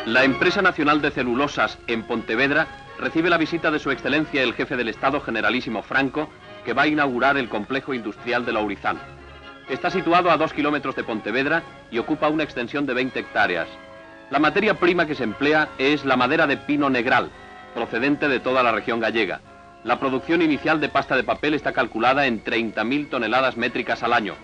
La empresa nacional de celulosas en Pontevedra recibe la visita de Su Excelencia el Jefe del Estado Generalísimo Franco, que va a inaugurar el complejo industrial de Lourizán. Está situado a 2 kilómetros de Pontevedra y ocupa una extensión de 20 hectáreas. La materia prima que se emplea es la madera de pino negral, procedente de toda la región gallega. La producción inicial de pasta de papel está calculada en 30.000 toneladas métricas al año.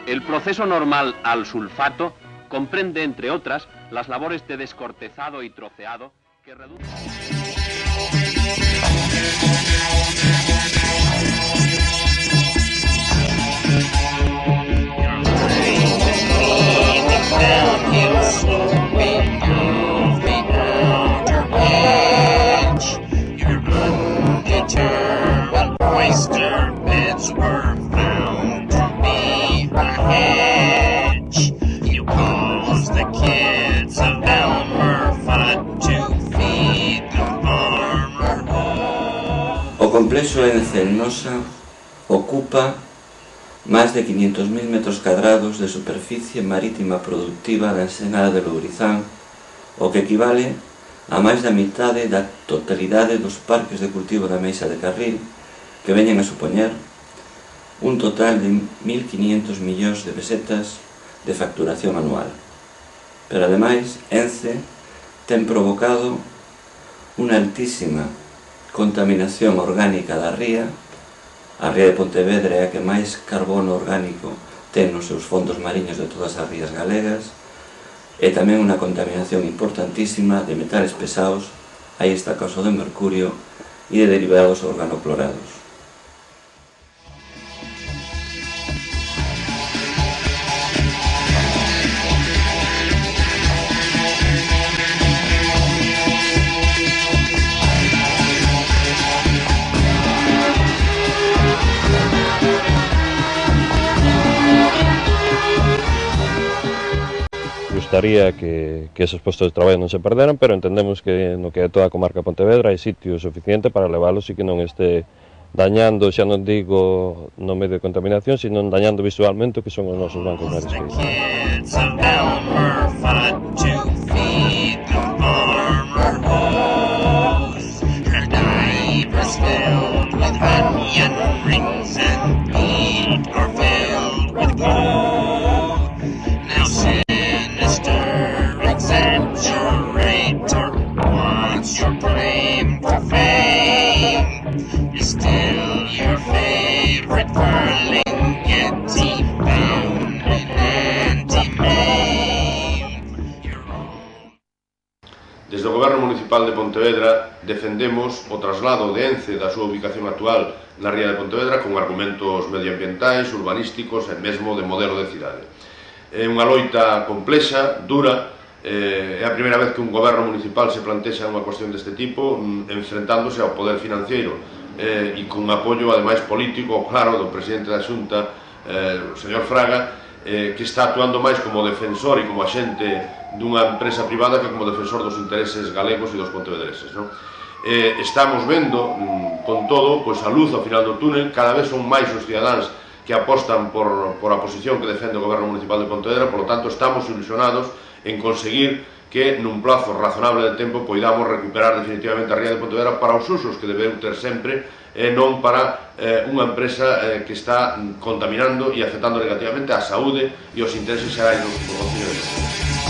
El proceso normal al sulfato comprende, entre otras, las labores de descortezado y troceado que reducen... O complexo ENCE en Nosa ocupa máis de 500.000 metros cadrados de superficie marítima productiva da ensenada de Lourizán, o que equivale a máis da mitade da totalidade dos parques de cultivo da Meixa de Carril, que veñen a supoñer un total de 1.500 millóns de pesetas de facturación anual. Pero ademais, ENCE ten provocado unha altísima contaminación orgánica da ría. A ría de Pontevedra é a que máis carbono orgánico ten nos seus fondos mariños de todas as rías galegas, e tamén unha contaminación importantísima de metales pesados, aí está o caso de mercurio, e de derivados organoclorados. Gustaría que esos postos de traballo non se perderan, pero entendemos que no que é toda a comarca de Pontevedra hai sitio suficiente para leválos e que non este dañando, xa non digo no medio de contaminación, sino dañando visualmente o que son os nosos bancos marisqueiros. Desde o Goberno Municipal de Pontevedra defendemos o traslado de ENCE da súa ubicación actual na ría de Pontevedra con argumentos medioambientais, urbanísticos e mesmo de modelo de cidade. É unha loita complexa, dura, é a primeira vez que un goberno municipal se plantexa unha cuestión deste tipo, enfrentándose ao poder financiero e con apoio, ademais, político, claro, do presidente da Xunta, o señor Fraga, que está actuando máis como defensor e como axente dunha empresa privada que como defensor dos intereses galegos e dos pontevedreses. Estamos vendo, con todo, a luz ao final do túnel. Cada vez son máis os cidadáns que apostan por a posición que defende o Goberno Municipal de Pontevedra. Por lo tanto, estamos ilusionados en conseguir que nun plazo razonable de tempo poidamos recuperar definitivamente a ría de Pontevedra para os usos que debeu ter sempre, e non para unha empresa que está contaminando e afectando negativamente á saúde e aos intereses xerais do Concello de Pontevedra.